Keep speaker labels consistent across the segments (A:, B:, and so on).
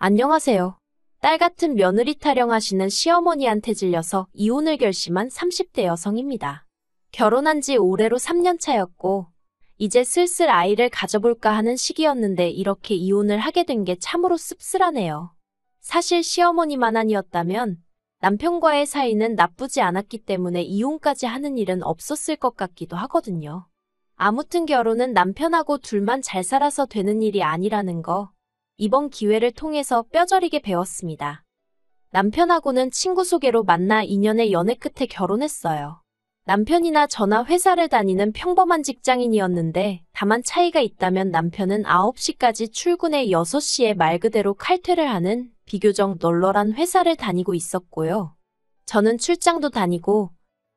A: 안녕하세요. 딸 같은 며느리 타령하시는 시어머니한테 질려서 이혼을 결심한 30대 여성입니다. 결혼한 지 올해로 3년 차였고, 이제 슬슬 아이를 가져볼까 하는 시기였는데 이렇게 이혼을 하게 된 게 참으로 씁쓸하네요. 사실 시어머니만 아니었다면 남편과의 사이는 나쁘지 않았기 때문에 이혼까지 하는 일은 없었을 것 같기도 하거든요. 아무튼 결혼은 남편하고 둘만 잘 살아서 되는 일이 아니라는 거, 이번 기회를 통해서 뼈저리게 배웠습니다. 남편하고는 친구 소개로 만나 2년의 연애 끝에 결혼했어요. 남편이나 저나 회사를 다니는 평범한 직장인이었는데 다만 차이가 있다면 남편은 9시까지 출근해 6시에 말 그대로 칼퇴를 하는 비교적 널널한 회사를 다니고 있었고요. 저는 출장도 다니고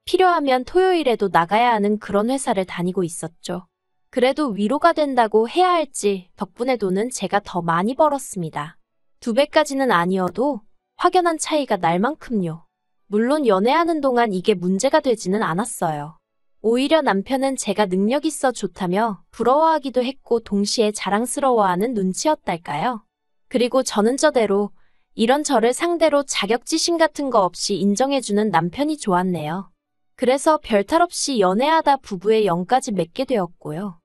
A: 필요하면 토요일에도 나가야 하는 그런 회사를 다니고 있었죠. 그래도 위로가 된다고 해야 할지 덕분에 돈은 제가 더 많이 벌었습니다. 2배까지는 아니어도 확연한 차이가 날 만큼요. 물론 연애하는 동안 이게 문제가 되지는 않았어요. 오히려 남편은 제가 능력 있어 좋다며 부러워하기도 했고 동시에 자랑스러워하는 눈치였달까요? 그리고 저는 저대로 이런 저를 상대로 자격지심 같은 거 없이 인정해주는 남편이 좋았네요. 그래서 별탈 없이 연애하다 부부의 영까지 맺게 되었고요.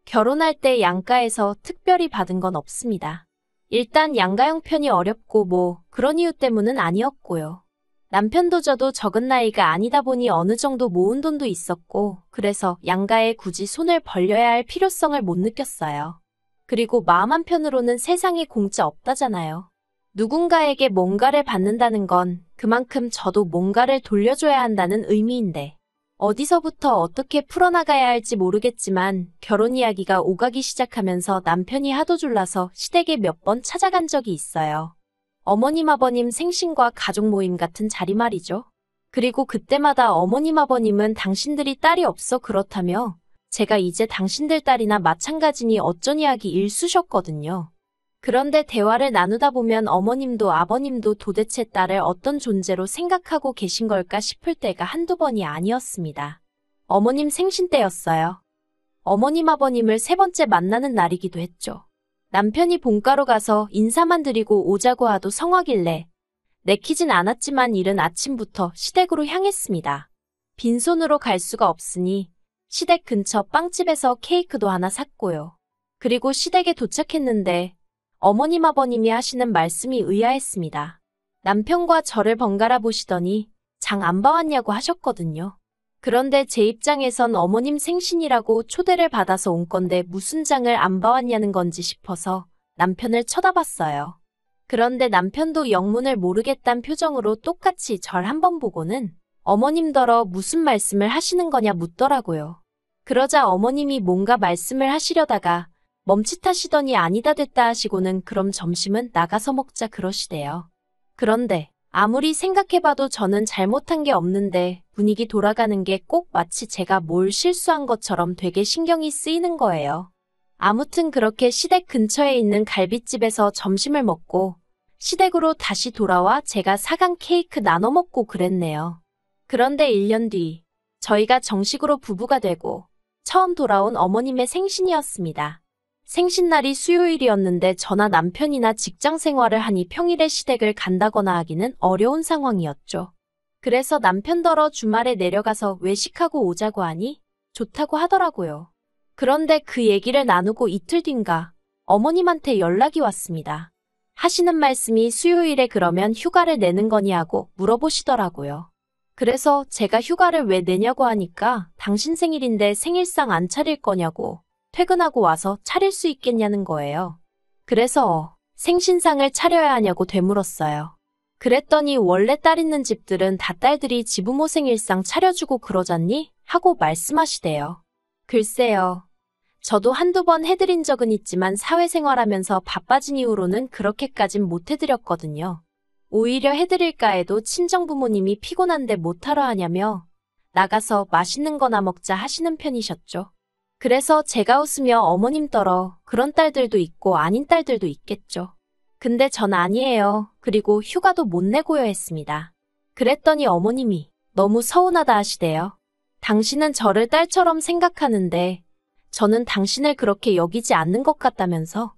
A: 결혼할 때 양가에서 특별히 받은 건 없습니다. 일단 양가 형편이 어렵고 그런 이유 때문은 아니었고요. 남편도 저도 적은 나이가 아니다 보니 어느 정도 모은 돈도 있었고 그래서 양가에 굳이 손을 벌려야 할 필요성을 못 느꼈어요. 그리고 마음 한편으로는 세상에 공짜 없다잖아요. 누군가에게 뭔가를 받는다는 건 그만큼 저도 뭔가를 돌려줘야 한다는 의미인데 어디서부터 어떻게 풀어나가야 할지 모르겠지만 결혼 이야기가 오가기 시작하면서 남편이 하도 졸라서 시댁에 몇 번 찾아간 적이 있어요. 어머님 아버님 생신과 가족 모임 같은 자리 말이죠. 그리고 그때마다 어머님 아버님은 당신들이 딸이 없어 그렇다며 제가 이제 당신들 딸이나 마찬가지니 어쩐 이야기 일쑤셨거든요. 그런데 대화를 나누다 보면 어머님도 아버님도 도대체 딸을 어떤 존재로 생각하고 계신 걸까 싶을 때가 한두 번이 아니었습니다. 어머님 생신 때였어요. 어머님 아버님을 3번째 만나는 날이기도 했죠. 남편이 본가로 가서 인사만 드리고 오자고 하도 성화길래 내키진 않았지만 이른 아침부터 시댁으로 향했습니다. 빈손으로 갈 수가 없으니 시댁 근처 빵집에서 케이크도 하나 샀고요. 그리고 시댁에 도착했는데 어머님 아버님이 하시는 말씀이 의아했습니다. 남편과 저를 번갈아 보시더니 장 안 봐왔냐고 하셨거든요. 그런데 제 입장에선 어머님 생신이라고 초대를 받아서 온 건데 무슨 장을 안 봐왔냐는 건지 싶어서 남편을 쳐다봤어요. 그런데 남편도 영문을 모르겠단 표정으로 똑같이 절 한번 보고는 어머님더러 무슨 말씀을 하시는 거냐 묻더라고요. 그러자 어머님이 뭔가 말씀을 하시려다가 멈칫하시더니 아니다 됐다 하시고는 그럼 점심은 나가서 먹자 그러시대요. 그런데 아무리 생각해봐도 저는 잘못한 게 없는데 분위기 돌아가는 게 꼭 마치 제가 뭘 실수한 것처럼 되게 신경이 쓰이는 거예요. 아무튼 그렇게 시댁 근처에 있는 갈빗집에서 점심을 먹고 시댁으로 다시 돌아와 제가 사간 케이크 나눠 먹고 그랬네요. 그런데 1년 뒤 저희가 정식으로 부부가 되고 처음 돌아온 어머님의 생신이었습니다. 생신날이 수요일이었는데 저나 남편이나 직장 생활을 하니 평일에 시댁을 간다거나 하기는 어려운 상황이었죠. 그래서 남편더러 주말에 내려가서 외식하고 오자고 하니 좋다고 하더라고요. 그런데 그 얘기를 나누고 이틀 뒤인가 어머님한테 연락이 왔습니다. 하시는 말씀이 수요일에 그러면 휴가를 내는 거니 하고 물어보시더라고요. 그래서 제가 휴가를 왜 내냐고 하니까 당신 생일인데 생일상 안 차릴 거냐고 퇴근하고 와서 차릴 수 있겠냐는 거예요. 그래서 생신상을 차려야 하냐고 되물었어요. 그랬더니 원래 딸 있는 집들은 다 딸들이 지부모 생일상 차려주고 그러잖니? 하고 말씀하시대요. 글쎄요. 저도 한두 번 해드린 적은 있지만 사회생활하면서 바빠진 이후로는 그렇게까진 못 해드렸거든요. 오히려 해드릴까 해도 친정부모님이 피곤한데 못하러 하냐며 나가서 맛있는 거나 먹자 하시는 편이셨죠. 그래서 제가 웃으며 어머님더러 그런 딸들도 있고 아닌 딸들도 있겠죠. 근데 전 아니에요. 그리고 휴가도 못 내고요 했습니다. 그랬더니 어머님이 너무 서운하다 하시대요. 당신은 저를 딸처럼 생각하는데 저는 당신을 그렇게 여기지 않는 것 같다면서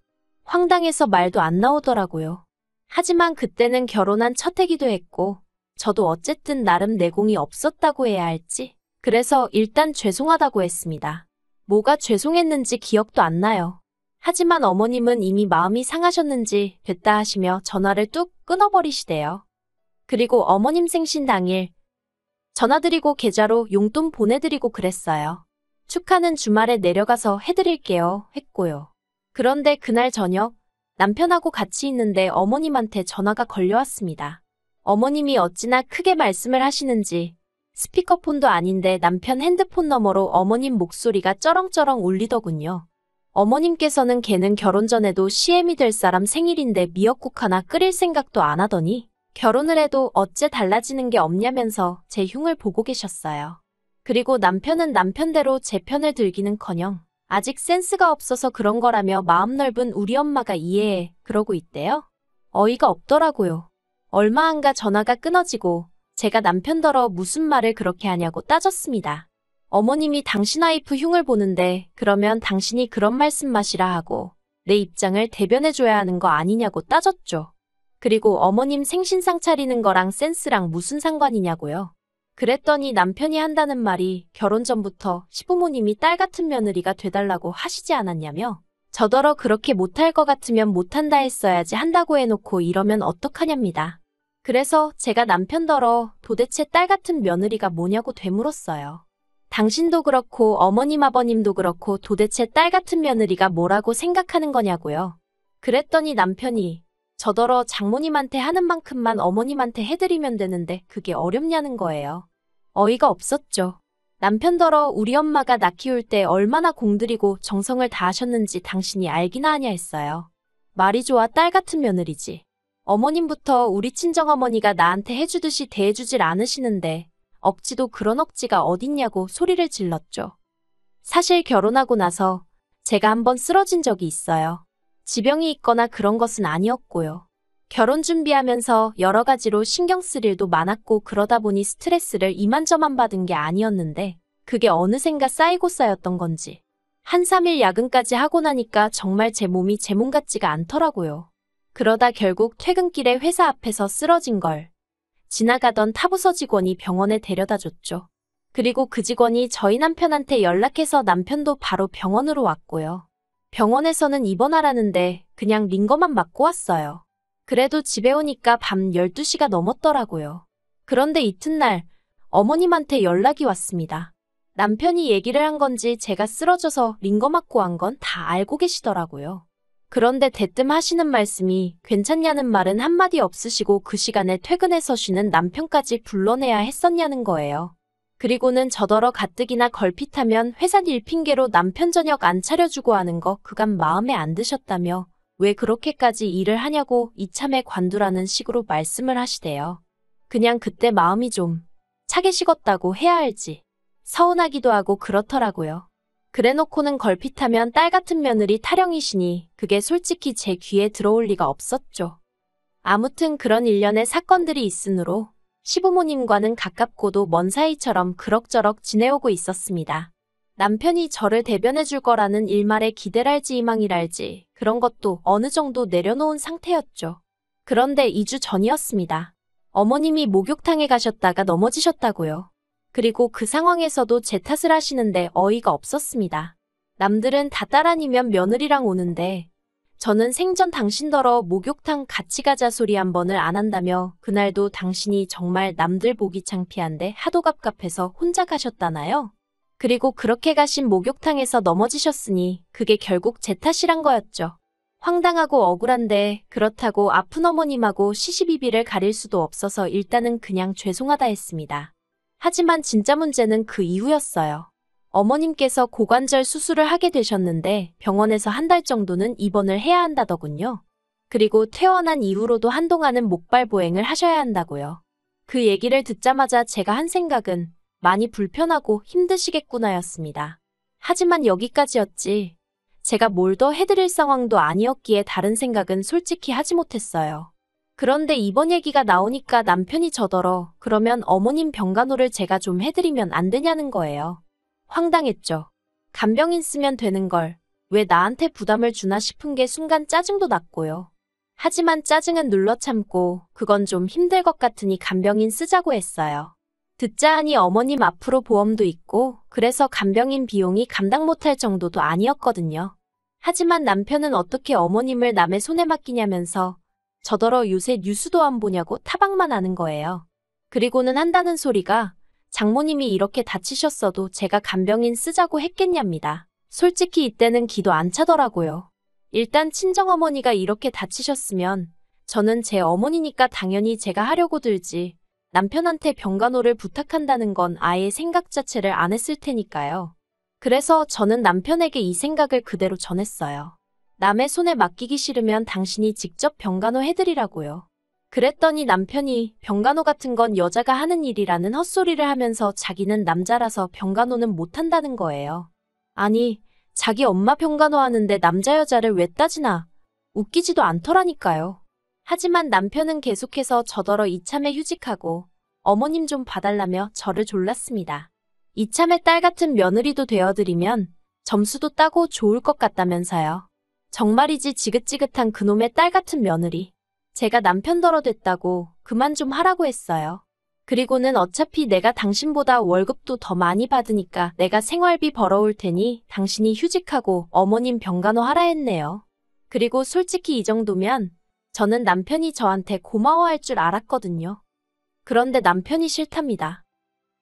A: 황당해서 말도 안 나오더라고요. 하지만 그때는 결혼한 첫 해기도 했고, 저도 어쨌든 나름 내공이 없었다고 해야 할지. 그래서 일단 죄송하다고 했습니다. 뭐가 죄송했는지 기억도 안 나요. 하지만 어머님은 이미 마음이 상하셨는지 됐다 하시며 전화를 뚝 끊어버리시대요. 그리고 어머님 생신 당일 전화드리고 계좌로 용돈 보내드리고 그랬어요. 축하는 주말에 내려가서 해드릴게요 했고요. 그런데 그날 저녁 남편하고 같이 있는데 어머님한테 전화가 걸려왔습니다. 어머님이 어찌나 크게 말씀을 하시는지 스피커폰도 아닌데 남편 핸드폰 너머로 어머님 목소리가 쩌렁쩌렁 울리더군요. 어머님께서는 걔는 결혼 전에도 CM이 될 사람 생일인데 미역국 하나 끓일 생각도 안 하더니 결혼을 해도 어째 달라지는 게 없냐면서 제 흉을 보고 계셨어요. 그리고 남편은 남편대로 제 편을 들기는커녕 아직 센스가 없어서 그런 거라며 마음 넓은 우리 엄마가 이해해 그러고 있대요. 어이가 없더라고요. 얼마 안 가 전화가 끊어지고 제가 남편더러 무슨 말을 그렇게 하냐고 따졌습니다. 어머님이 당신 와이프 흉을 보는데 그러면 당신이 그런 말씀 마시라 하고 내 입장을 대변해줘야 하는 거 아니냐고 따졌죠. 그리고 어머님 생신상 차리는 거랑 센스랑 무슨 상관이냐고요. 그랬더니 남편이 한다는 말이 결혼 전부터 시부모님이 딸 같은 며느리가 돼달라고 하시지 않았냐며 저더러 그렇게 못할 것 같으면 못한다 했어야지 한다고 해놓고 이러면 어떡하냐입니다. 그래서 제가 남편더러 도대체 딸 같은 며느리가 뭐냐고 되물었어요. 당신도 그렇고 어머님 아버님도 그렇고 도대체 딸 같은 며느리가 뭐라고 생각하는 거냐고요. 그랬더니 남편이 저더러 장모님한테 하는 만큼만 어머님한테 해드리면 되는데 그게 어렵냐는 거예요. 어이가 없었죠. 남편더러 우리 엄마가 나 키울 때 얼마나 공들이고 정성을 다하셨는지 당신이 알기나 하냐 했어요. 말이 좋아 딸 같은 며느리지. 어머님부터 우리 친정어머니가 나한테 해주듯이 대해주질 않으시는데 억지도 그런 억지가 어딨냐고 소리를 질렀죠. 사실 결혼하고 나서 제가 한번 쓰러진 적이 있어요. 지병이 있거나 그런 것은 아니었고요. 결혼 준비하면서 여러 가지로 신경 쓸 일도 많았고 그러다 보니 스트레스를 이만저만 받은 게 아니었는데 그게 어느샌가 쌓이고 쌓였던 건지 한 3일 야근까지 하고 나니까 정말 제 몸이 제 몸 같지가 않더라고요. 그러다 결국 퇴근길에 회사 앞에서 쓰러진 걸 지나가던 타부서 직원이 병원에 데려다 줬죠. 그리고 그 직원이 저희 남편한테 연락해서 남편도 바로 병원으로 왔고요. 병원에서는 입원하라는데 그냥 링거만 맞고 왔어요. 그래도 집에 오니까 밤 12시가 넘었더라고요. 그런데 이튿날 어머님한테 연락이 왔습니다. 남편이 얘기를 한 건지 제가 쓰러져서 링거 맞고 한 건 다 알고 계시더라고요. 그런데 대뜸 하시는 말씀이 괜찮냐는 말은 한마디 없으시고 그 시간에 퇴근해서 쉬는 남편까지 불러내야 했었냐는 거예요. 그리고는 저더러 가뜩이나 걸핏하면 회사 일 핑계로 남편 저녁 안 차려주고 하는 거 그간 마음에 안 드셨다며 왜 그렇게까지 일을 하냐고 이참에 관두라는 식으로 말씀을 하시대요. 그냥 그때 마음이 좀 차게 식었다고 해야 할지 서운하기도 하고 그렇더라고요. 그래놓고는 걸핏하면 딸 같은 며느리 타령이시니 그게 솔직히 제 귀에 들어올 리가 없었죠. 아무튼 그런 일련의 사건들이 있으므로 시부모님과는 가깝고도 먼 사이처럼 그럭저럭 지내오고 있었습니다. 남편이 저를 대변해 줄 거라는 일말의 기대랄지 희망이랄지 그런 것도 어느 정도 내려놓은 상태였죠. 그런데 2주 전이었습니다. 어머님이 목욕탕에 가셨다가 넘어지셨다고요. 그리고 그 상황에서도 제 탓을 하시는데 어이가 없었습니다. 남들은 다 딸 아니면 며느리랑 오는데 저는 생전 당신더러 목욕탕 같이 가자 소리 한 번을 안 한다며 그날도 당신이 정말 남들 보기 창피한데 하도 갑갑해서 혼자 가셨다나요? 그리고 그렇게 가신 목욕탕에서 넘어지셨으니 그게 결국 제 탓이란 거였죠. 황당하고 억울한데 그렇다고 아픈 어머님하고 시시비비를 가릴 수도 없어서 일단은 그냥 죄송하다 했습니다. 하지만 진짜 문제는 그 이후였어요. 어머님께서 고관절 수술을 하게 되셨는데 병원에서 한 달 정도는 입원을 해야 한다더군요. 그리고 퇴원한 이후로도 한동안은 목발 보행을 하셔야 한다고요. 그 얘기를 듣자마자 제가 한 생각은 많이 불편하고 힘드시겠구나였습니다. 하지만 여기까지였지. 제가 뭘 더 해드릴 상황도 아니었기에 다른 생각은 솔직히 하지 못했어요. 그런데 이번 얘기가 나오니까 남편이 저더러 그러면 어머님 병간호를 제가 좀 해드리면 안 되냐는 거예요. 황당했죠. 간병인 쓰면 되는 걸 왜 나한테 부담을 주나 싶은 게 순간 짜증도 났고요. 하지만 짜증은 눌러 참고 그건 좀 힘들 것 같으니 간병인 쓰자고 했어요. 듣자 하니 어머님 앞으로 보험도 있고 그래서 간병인 비용이 감당 못할 정도도 아니었거든요. 하지만 남편은 어떻게 어머님을 남의 손에 맡기냐면서 저더러 요새 뉴스도 안 보냐고 타박만 하는 거예요. 그리고는 한다는 소리가 장모님이 이렇게 다치셨어도 제가 간병인 쓰자고 했겠냐입니다. 솔직히 이때는 기도 안 차더라고요. 일단 친정어머니가 이렇게 다치셨으면 저는 제 어머니니까 당연히 제가 하려고 들지 남편한테 병간호를 부탁한다는 건 아예 생각 자체를 안 했을 테니까요. 그래서 저는 남편에게 이 생각을 그대로 전했어요. 남의 손에 맡기기 싫으면 당신이 직접 병간호 해드리라고요. 그랬더니 남편이 병간호 같은 건 여자가 하는 일이라는 헛소리를 하면서 자기는 남자라서 병간호는 못한다는 거예요. 아니, 자기 엄마 병간호 하는데 남자 여자를 왜 따지나? 웃기지도 않더라니까요. 하지만 남편은 계속해서 저더러 이참에 휴직하고 어머님 좀 봐달라며 저를 졸랐습니다. 이참에 딸 같은 며느리도 되어드리면 점수도 따고 좋을 것 같다면서요. 정말이지 지긋지긋한 그놈의 딸 같은 며느리. 제가 남편더러 됐다고 그만 좀 하라고 했어요. 그리고는 어차피 내가 당신보다 월급도 더 많이 받으니까 내가 생활비 벌어올 테니 당신이 휴직하고 어머님 병간호 하라 했네요. 그리고 솔직히 이 정도면 저는 남편이 저한테 고마워할 줄 알았거든요. 그런데 남편이 싫답니다.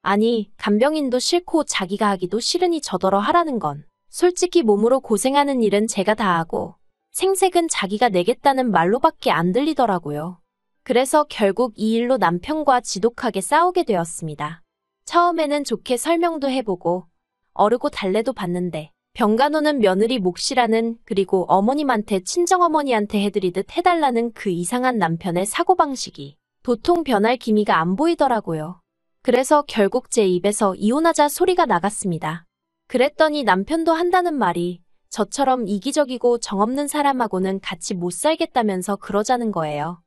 A: 아니, 간병인도 싫고 자기가 하기도 싫으니 저더러 하라는 건 솔직히 몸으로 고생하는 일은 제가 다 하고 생색은 자기가 내겠다는 말로밖에 안 들리더라고요. 그래서 결국 이 일로 남편과 지독하게 싸우게 되었습니다. 처음에는 좋게 설명도 해보고 어르고 달래도 봤는데 병간호는 며느리 몫이라는 그리고 어머님한테 친정어머니한테 해드리듯 해달라는 그 이상한 남편의 사고방식이 도통 변할 기미가 안 보이더라고요. 그래서 결국 제 입에서 이혼하자 소리가 나갔습니다. 그랬더니 남편도 한다는 말이 저처럼 이기적이고 정없는 사람하고는 같이 못 살겠다면서 그러자는 거예요.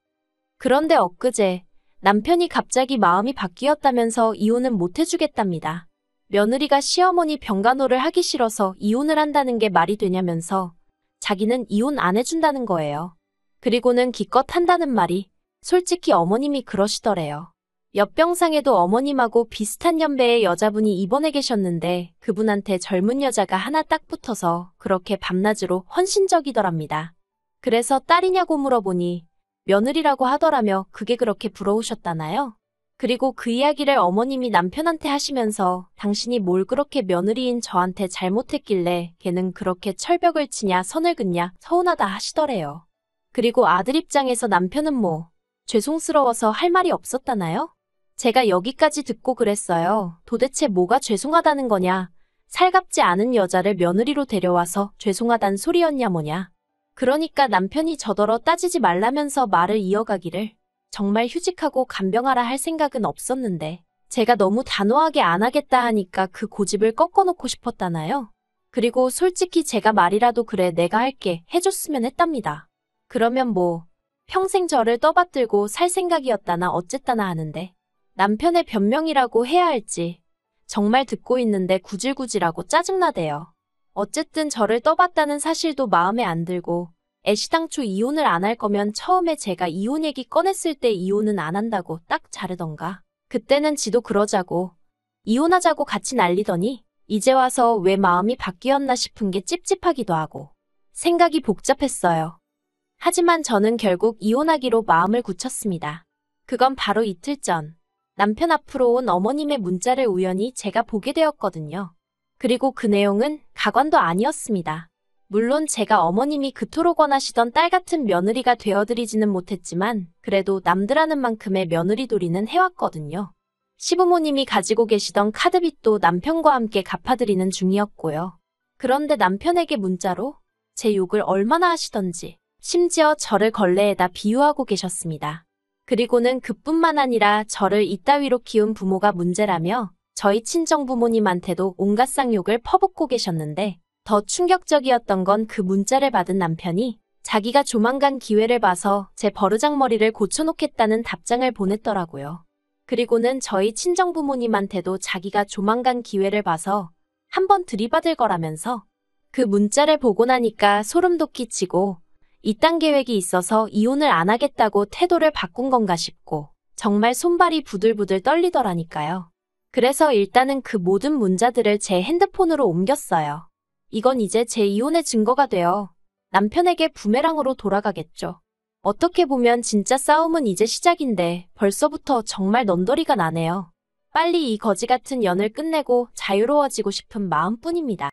A: 그런데 엊그제 남편이 갑자기 마음이 바뀌었다면서 이혼은 못 해주겠답니다. 며느리가 시어머니 병간호를 하기 싫어서 이혼을 한다는 게 말이 되냐면서 자기는 이혼 안 해준다는 거예요. 그리고는 기껏 한다는 말이 솔직히 어머님이 그러시더래요. 옆병상에도 어머님하고 비슷한 연배의 여자분이 입원해 계셨는데 그분한테 젊은 여자가 하나 딱 붙어서 그렇게 밤낮으로 헌신적이더랍니다. 그래서 딸이냐고 물어보니 며느리라고 하더라며 그게 그렇게 부러우셨다나요? 그리고 그 이야기를 어머님이 남편한테 하시면서 당신이 뭘 그렇게 며느리인 저한테 잘못했길래 걔는 그렇게 철벽을 치냐 선을 긋냐 서운하다 하시더래요. 그리고 아들 입장에서 남편은 뭐 죄송스러워서 할 말이 없었다나요? 제가 여기까지 듣고 그랬어요. 도대체 뭐가 죄송하다는 거냐? 살갑지 않은 여자를 며느리로 데려와서 죄송하단 소리였냐 뭐냐? 그러니까 남편이 저더러 따지지 말라면서 말을 이어가기를 정말 휴직하고 간병하라 할 생각은 없었는데 제가 너무 단호하게 안 하겠다 하니까 그 고집을 꺾어놓고 싶었다나요? 그리고 솔직히 제가 말이라도 그래 내가 할게 해줬으면 했답니다. 그러면 뭐 평생 저를 떠받들고 살 생각이었다나 어쨌다나 하는데 남편의 변명이라고 해야 할지 정말 듣고 있는데 구질구질하고 짜증나대요. 어쨌든 저를 떠봤다는 사실도 마음에 안 들고 애시당초 이혼을 안 할 거면 처음에 제가 이혼 얘기 꺼냈을 때 이혼은 안 한다고 딱 자르던가. 그때는 지도 그러자고 이혼하자고 같이 난리더니 이제 와서 왜 마음이 바뀌었나 싶은 게 찝찝하기도 하고 생각이 복잡했어요. 하지만 저는 결국 이혼하기로 마음을 굳혔습니다. 그건 바로 이틀 전 남편 앞으로 온 어머님의 문자를 우연히 제가 보게 되었거든요. 그리고 그 내용은 가관도 아니었습니다. 물론 제가 어머님이 그토록 원하시던 딸 같은 며느리가 되어드리지는 못했지만 그래도 남들 하는 만큼의 며느리돌이는 해왔거든요. 시부모님이 가지고 계시던 카드빚도 남편과 함께 갚아드리는 중이었고요. 그런데 남편에게 문자로 제 욕을 얼마나 하시던지 심지어 저를 걸레에다 비유하고 계셨습니다. 그리고는 그뿐만 아니라 저를 이따위로 키운 부모가 문제라며 저희 친정부모님한테도 온갖 쌍욕을 퍼붓고 계셨는데 더 충격적이었던 건 그 문자를 받은 남편이 자기가 조만간 기회를 봐서 제 버르장머리를 고쳐놓겠다는 답장을 보냈더라고요. 그리고는 저희 친정부모님한테도 자기가 조만간 기회를 봐서 한번 들이받을 거라면서 그 문자를 보고 나니까 소름 돋기치고 이딴 계획이 있어서 이혼을 안 하겠다고 태도를 바꾼 건가 싶고 정말 손발이 부들부들 떨리더라니까요. 그래서 일단은 그 모든 문자들을 제 핸드폰으로 옮겼어요. 이건 이제 제 이혼의 증거가 되어 남편에게 부메랑으로 돌아가겠죠. 어떻게 보면 진짜 싸움은 이제 시작인데 벌써부터 정말 넌더리가 나네요. 빨리 이 거지 같은 연을 끝내고 자유로워지고 싶은 마음뿐입니다.